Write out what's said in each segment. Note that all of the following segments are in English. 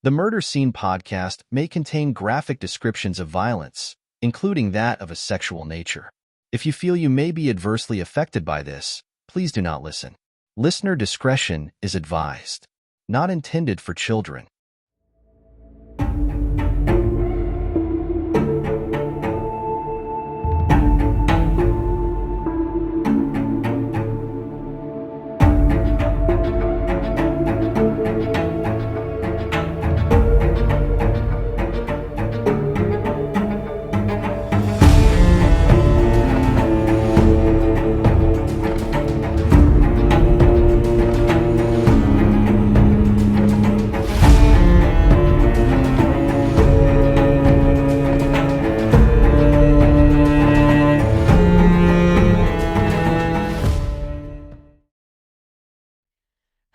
The Murder Scene podcast may contain graphic descriptions of violence, including that of a sexual nature. If you feel you may be adversely affected by this, please do not listen. Listener discretion is advised. Not intended for children.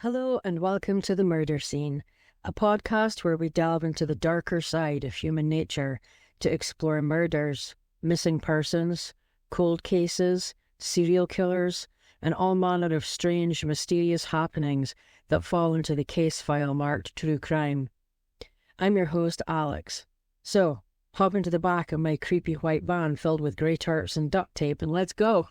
Hello and welcome to The Murder Scene, a podcast where we delve into the darker side of human nature to explore murders, missing persons, cold cases, serial killers, and all manner of strange, mysterious happenings that fall into the case file marked True Crime. I'm your host, Alex. So, hop into the back of my creepy white van filled with grey tarps and duct tape and let's go!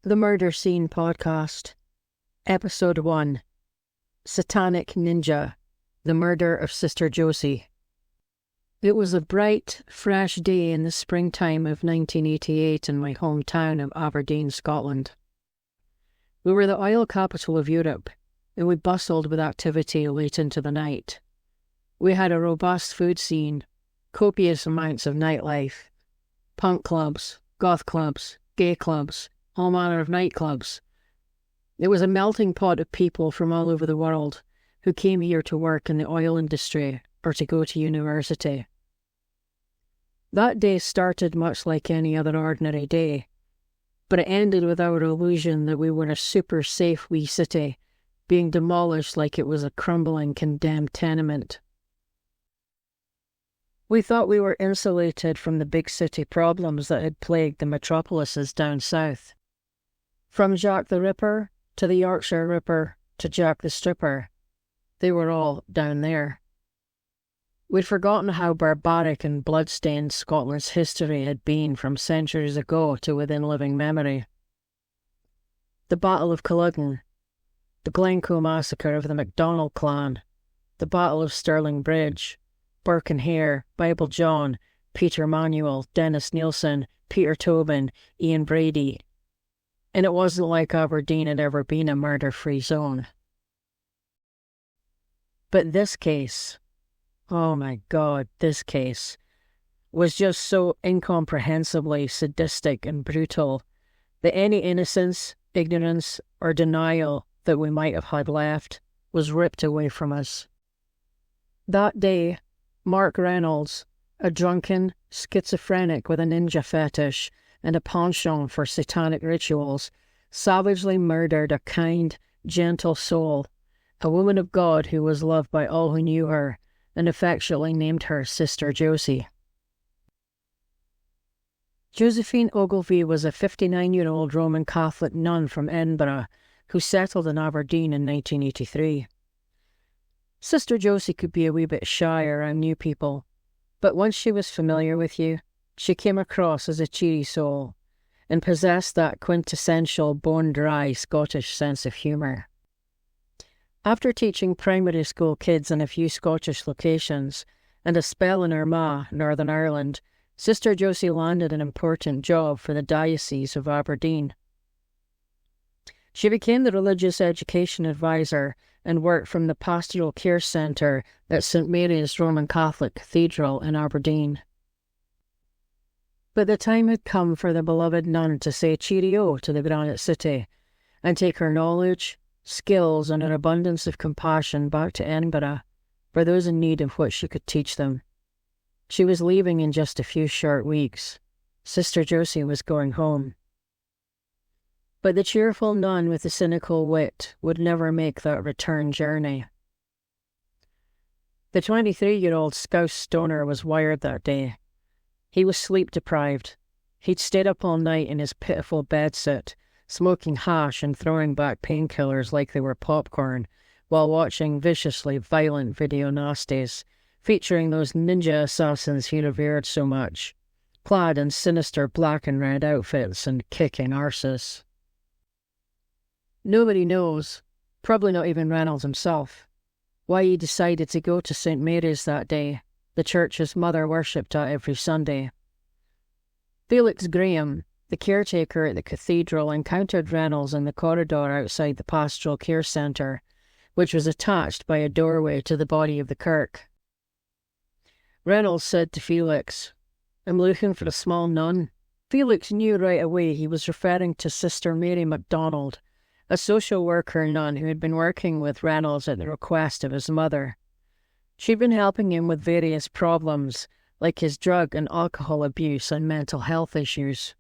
The Murder Scene Podcast, Episode 1, Satanic Ninja, The Murder of Sister Josie. It was a bright, fresh day in the springtime of 1988 in my hometown of Aberdeen, Scotland. We were the oil capital of Europe, and we bustled with activity late into the night. We had a robust food scene, copious amounts of nightlife, punk clubs, goth clubs, gay clubs, all manner of nightclubs. It was a melting pot of people from all over the world who came here to work in the oil industry or to go to university. That day started much like any other ordinary day, but it ended with our illusion that we were a super safe wee city being demolished like it was a crumbling condemned tenement. We thought we were insulated from the big city problems that had plagued the metropolises down south. From Jack the Ripper, to the Yorkshire Ripper, to Jack the Stripper, they were all down there. We'd forgotten how barbaric and blood-stained Scotland's history had been from centuries ago to within living memory. The Battle of Culloden, the Glencoe massacre of the MacDonald clan, the Battle of Stirling Bridge, Burke and Hare, Bible John, Peter Manuel, Dennis Nielsen, Peter Tobin, Ian Brady. And it wasn't like Aberdeen had ever been a murder-free zone. But this case, oh my God, this case, was just so incomprehensibly sadistic and brutal that any innocence, ignorance, or denial that we might have had left was ripped away from us. That day, Mark Reynolds, a drunken schizophrenic with a ninja fetish and a penchant for satanic rituals, savagely murdered a kind, gentle soul, a woman of God who was loved by all who knew her, and affectionately named her Sister Josie. Josephine Ogilvie was a 59-year-old Roman Catholic nun from Edinburgh who settled in Aberdeen in 1983. Sister Josie could be a wee bit shy around new people, but once she was familiar with you, she came across as a cheery soul and possessed that quintessential bone-dry Scottish sense of humour. After teaching primary school kids in a few Scottish locations and a spell in Armagh, Northern Ireland, Sister Josie landed an important job for the Diocese of Aberdeen. She became the religious education advisor and worked from the Pastoral Care Centre at St Mary's Roman Catholic Cathedral in Aberdeen. But the time had come for the beloved nun to say cheerio to the Granite City and take her knowledge, skills, and an abundance of compassion back to Edinburgh for those in need of what she could teach them. She was leaving in just a few short weeks. Sister Josie was going home. But the cheerful nun with the cynical wit would never make that return journey. The 23-year-old Scouse stoner was wired that day. He was sleep-deprived. He'd stayed up all night in his pitiful bedsit, smoking hash and throwing back painkillers like they were popcorn, while watching viciously violent video nasties, featuring those ninja assassins he revered so much, clad in sinister black and red outfits and kicking arses. Nobody knows, probably not even Reynolds himself, why he decided to go to St. Mary's that day, the church his mother worshipped at every Sunday. Felix Graham, the caretaker at the cathedral, encountered Reynolds in the corridor outside the pastoral care centre, which was attached by a doorway to the body of the kirk. Reynolds said to Felix, "I'm looking for a small nun." Felix knew right away he was referring to Sister Mary MacDonald, a social worker nun who had been working with Reynolds at the request of his mother. She'd been helping him with various problems, like his drug and alcohol abuse and mental health issues.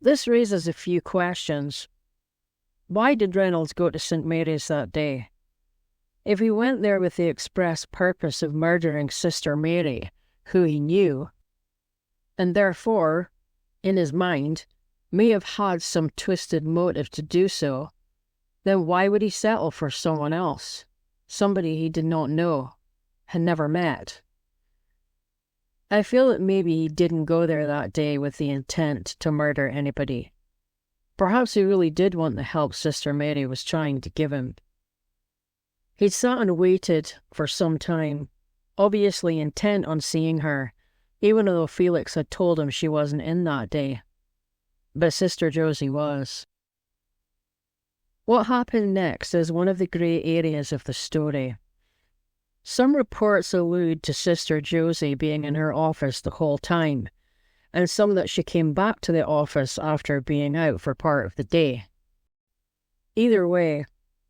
This raises a few questions. Why did Reynolds go to St. Mary's that day? If he went there with the express purpose of murdering Sister Mary, who he knew, and therefore, in his mind, may have had some twisted motive to do so, then why would he settle for someone else, somebody he did not know, had never met? I feel that maybe he didn't go there that day with the intent to murder anybody. Perhaps he really did want the help Sister Mary was trying to give him. He'd sat and waited for some time, obviously intent on seeing her, even though Felix had told him she wasn't in that day. But Sister Josie was. What happened next is one of the grey areas of the story. Some reports allude to Sister Josie being in her office the whole time, and some that she came back to the office after being out for part of the day. Either way,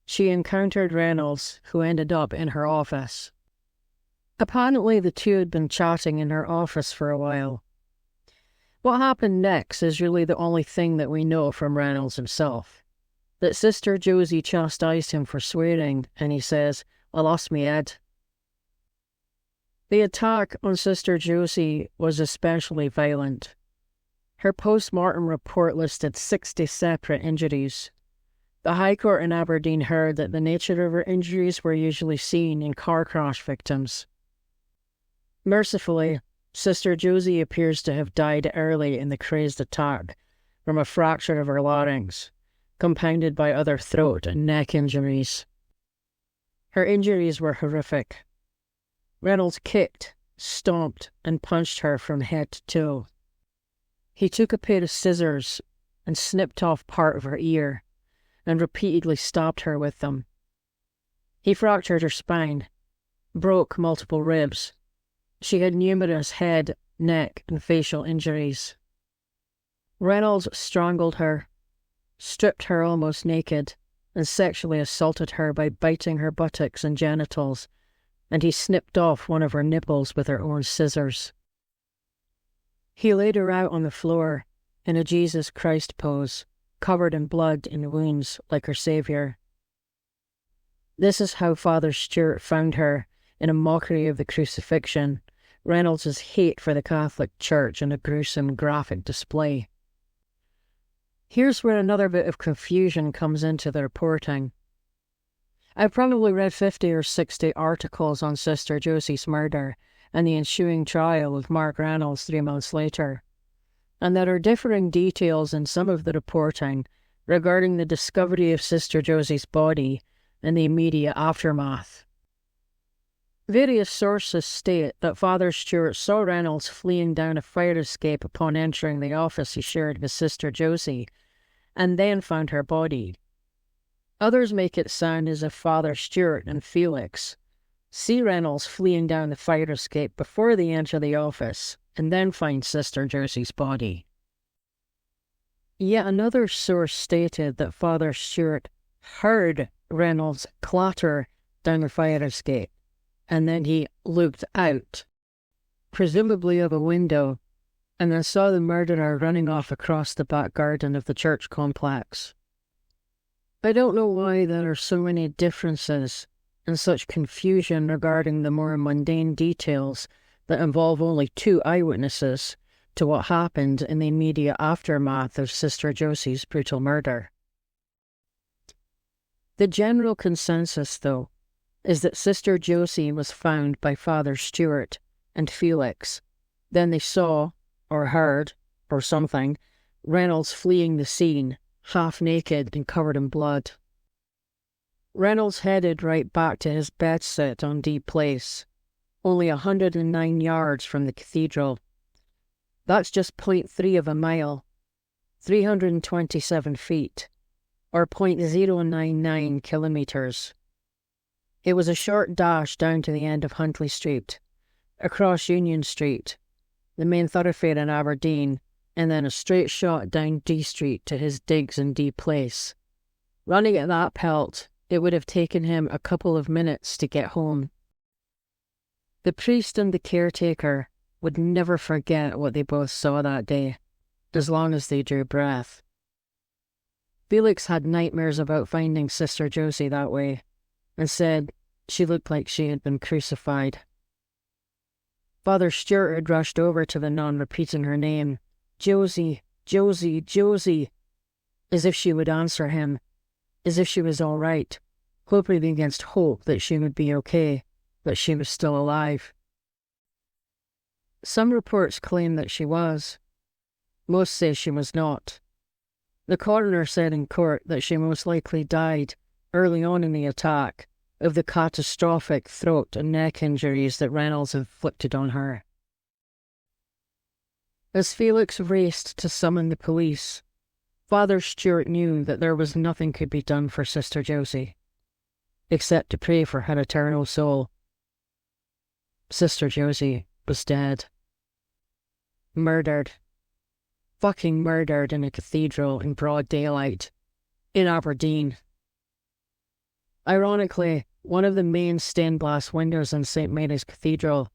she encountered Reynolds, who ended up in her office. Apparently the two had been chatting in her office for a while. What happened next is really the only thing that we know from Reynolds himself. That Sister Josie chastised him for swearing, and he says, "I lost me head." The attack on Sister Josie was especially violent. Her post-mortem report listed 60 separate injuries. The High Court in Aberdeen heard that the nature of her injuries were usually seen in car crash victims. Mercifully, Sister Josie appears to have died early in the crazed attack from a fracture of her larynx, compounded by other throat and neck injuries. Her injuries were horrific. Reynolds kicked, stomped, and punched her from head to toe. He took a pair of scissors and snipped off part of her ear, and repeatedly stabbed her with them. He fractured her spine, broke multiple ribs. She had numerous head, neck, and facial injuries. Reynolds strangled her, stripped her almost naked, and sexually assaulted her by biting her buttocks and genitals, and he snipped off one of her nipples with her own scissors. He laid her out on the floor in a Jesus Christ pose, covered in blood and wounds like her Saviour. This is how Father Stewart found her, in a mockery of the crucifixion, Reynolds' hate for the Catholic Church in a gruesome graphic display. Here's where another bit of confusion comes into the reporting. I've probably read 50 or 60 articles on Sister Josie's murder and the ensuing trial of Mark Reynolds 3 months later, and there are differing details in some of the reporting regarding the discovery of Sister Josie's body and the immediate aftermath. Various sources state that Father Stewart saw Reynolds fleeing down a fire escape upon entering the office he shared with Sister Josie, and then found her body. Others make it sound as if Father Stewart and Felix see Reynolds fleeing down the fire escape before they enter the office, and then find Sister Josie's body. Yet another source stated that Father Stewart heard Reynolds clatter down the fire escape, and then he looked out, presumably of a window, and then saw the murderer running off across the back garden of the church complex. I don't know why there are so many differences and such confusion regarding the more mundane details that involve only 2 eyewitnesses to what happened in the immediate aftermath of Sister Josie's brutal murder. The general consensus, though, is that Sister Josie was found by Father Stewart and Felix. Then they saw, or heard, or something, Reynolds fleeing the scene, half naked and covered in blood. Reynolds headed right back to his bedsit on D Place, only 109 yards from the cathedral. That's just 0.3 of a mile, 327 feet, or 0.099 kilometres. It was a short dash down to the end of Huntley Street, across Union Street, the main thoroughfare in Aberdeen, and then a straight shot down D Street to his digs in D Place. Running at that pelt, it would have taken him a couple of minutes to get home. The priest and the caretaker would never forget what they both saw that day, as long as they drew breath. Felix had nightmares about finding Sister Josie that way, and said she looked like she had been crucified. Father Stewart had rushed over to the nun, repeating her name, Josie, Josie, Josie, as if she would answer him, as if she was all right, hoping against hope that she would be okay, that she was still alive. Some reports claim that she was. Most say she was not. The coroner said in court that she most likely died early on in the attack of the catastrophic throat and neck injuries that Reynolds inflicted on her. As Felix raced to summon the police, Father Stewart knew that there was nothing could be done for Sister Josie, except to pray for her eternal soul. Sister Josie was dead. Murdered. Fucking murdered in a cathedral in broad daylight. In Aberdeen. Ironically, one of the main stained glass windows in St. Mary's Cathedral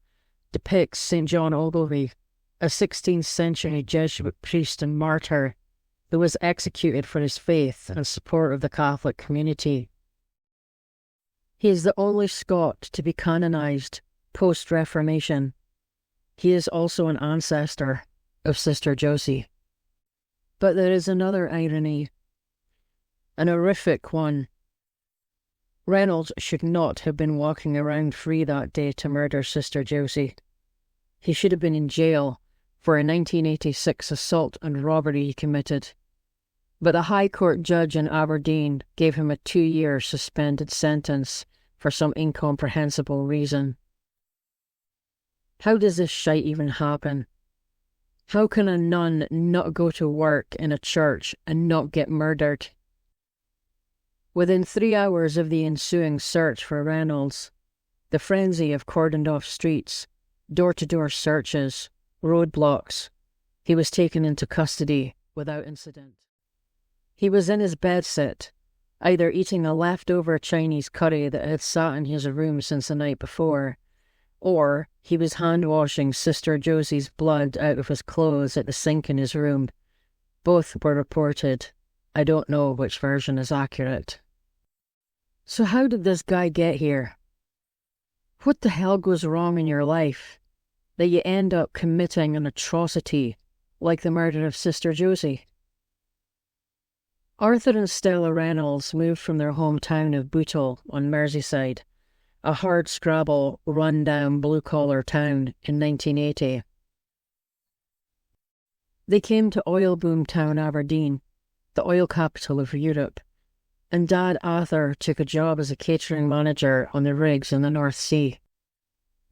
depicts St. John Ogilvie, a 16th century Jesuit priest and martyr who was executed for his faith and support of the Catholic community. He is the only Scot to be canonised post-Reformation. He is also an ancestor of Sister Josie. But there is another irony, an horrific one. Reynolds should not have been walking around free that day to murder Sister Josie. He should have been in jail for a 1986 assault and robbery he committed. But a High Court judge in Aberdeen gave him a 2-year suspended sentence for some incomprehensible reason. How does this shite even happen? How can a nun not go to work in a church and not get murdered? Within 3 hours of the ensuing search for Reynolds, the frenzy of cordoned-off streets, door-to-door searches, roadblocks, he was taken into custody without incident. He was in his bedsit, either eating a leftover Chinese curry that had sat in his room since the night before, or he was hand-washing Sister Josie's blood out of his clothes at the sink in his room. Both were reported. I don't know which version is accurate. So how did this guy get here? What the hell goes wrong in your life that you end up committing an atrocity like the murder of Sister Josie? Arthur and Stella Reynolds moved from their hometown of Bootle on Merseyside, a hard-scrabble, run-down blue-collar town, in 1980. They came to oil boom town Aberdeen, the oil capital of Europe, and Dad Arthur took a job as a catering manager on the rigs in the North Sea.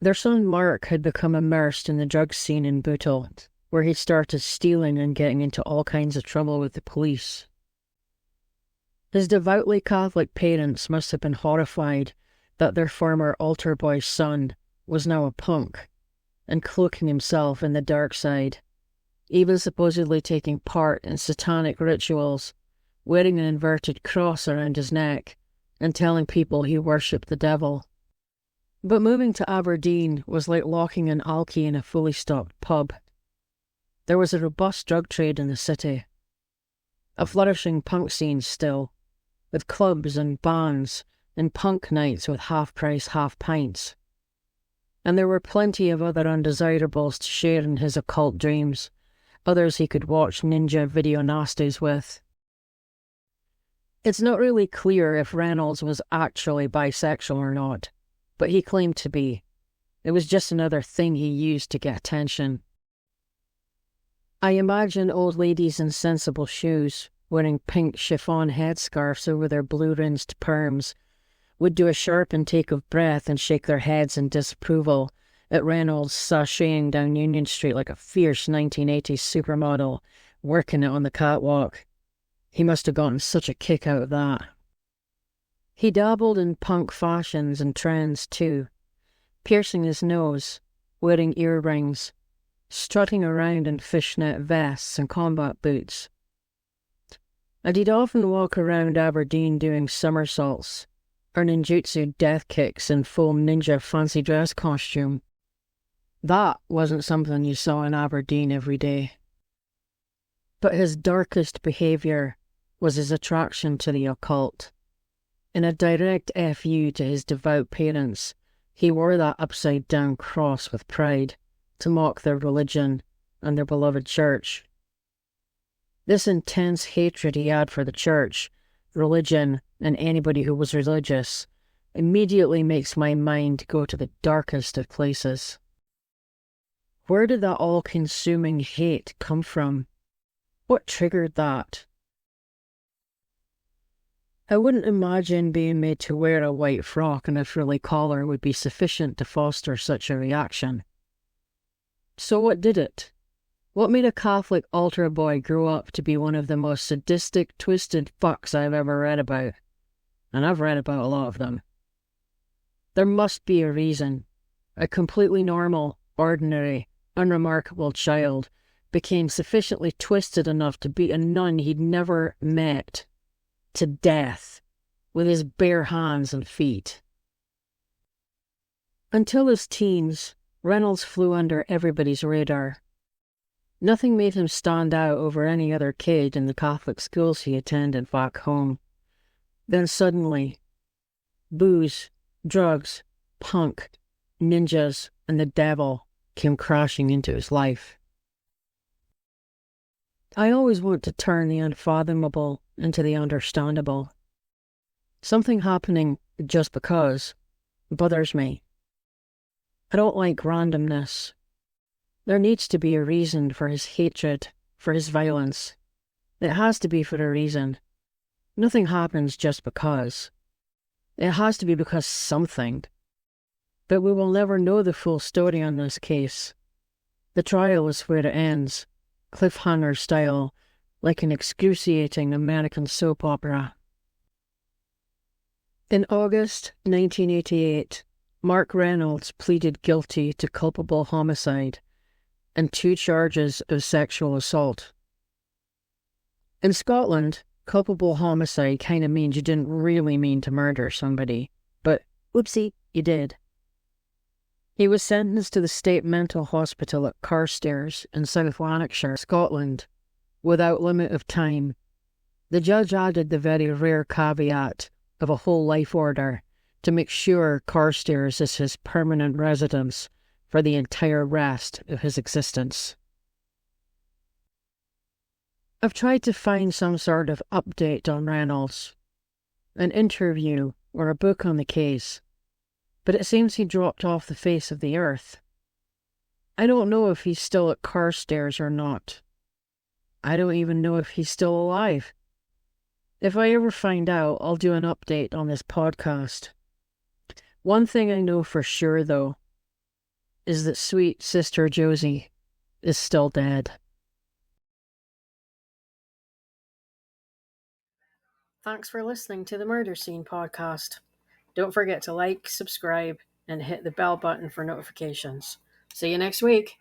Their son Mark had become immersed in the drug scene in Bootle, where he started stealing and getting into all kinds of trouble with the police. His devoutly Catholic parents must have been horrified that their former altar boy's son was now a punk and cloaking himself in the dark side, even supposedly taking part in satanic rituals, wearing an inverted cross around his neck and telling people he worshipped the devil. But moving to Aberdeen was like locking an alky in a fully stocked pub. There was a robust drug trade in the city, a flourishing punk scene still, with clubs and bands and punk nights with half-price half-pints. And there were plenty of other undesirables to share in his occult dreams, others he could watch ninja video nasties with. It's not really clear if Reynolds was actually bisexual or not, but he claimed to be. It was just another thing he used to get attention. I imagine old ladies in sensible shoes, wearing pink chiffon headscarves over their blue-rinsed perms, would do a sharp intake of breath and shake their heads in disapproval at Reynolds sashaying down Union Street like a fierce 1980s supermodel, working it on the catwalk. He must have gotten such a kick out of that. He dabbled in punk fashions and trends too, piercing his nose, wearing earrings, strutting around in fishnet vests and combat boots. And he'd often walk around Aberdeen doing somersaults, or ninjutsu death kicks in full ninja fancy dress costume. That wasn't something you saw in Aberdeen every day. But his darkest behaviour was his attraction to the occult. In a direct FU to his devout parents, he wore that upside-down cross with pride to mock their religion and their beloved church. This intense hatred he had for the church, religion, and anybody who was religious immediately makes my mind go to the darkest of places. Where did that all-consuming hate come from? What triggered that? I wouldn't imagine being made to wear a white frock and a frilly collar would be sufficient to foster such a reaction. So what did it? What made a Catholic altar boy grow up to be one of the most sadistic, twisted fucks I've ever read about? And I've read about a lot of them. There must be a reason. A completely normal, ordinary, unremarkable child became sufficiently twisted enough to beat a nun he'd never met to death with his bare hands and feet. Until his teens, Reynolds flew under everybody's radar. Nothing made him stand out over any other kid in the Catholic schools he attended back home. Then suddenly, booze, drugs, punk, ninjas, and the devil came crashing into his life. I always want to turn the unfathomable into the understandable. Something happening just because bothers me. I don't like randomness. There needs to be a reason for his hatred, for his violence. It has to be for a reason. Nothing happens just because. It has to be because something. But we will never know the full story on this case. The trial is where it ends, cliffhanger style, like an excruciating American soap opera. In August 1988, Mark Reynolds pleaded guilty to culpable homicide and 2 charges of sexual assault. In Scotland, culpable homicide kind of means you didn't really mean to murder somebody, but whoopsie, you did. He was sentenced to the state mental hospital at Carstairs in South Lanarkshire, Scotland, without limit of time. The judge added the very rare caveat of a whole life order to make sure Carstairs is his permanent residence for the entire rest of his existence. I've tried to find some sort of update on Reynolds, an interview or a book on the case, but it seems he dropped off the face of the earth. I don't know if he's still at Carstairs or not. I don't even know if he's still alive. If I ever find out, I'll do an update on this podcast. One thing I know for sure, though, is that sweet Sister Josie is still dead. Thanks for listening to the Murder Scene podcast. Don't forget to like, subscribe, and hit the bell button for notifications. See you next week.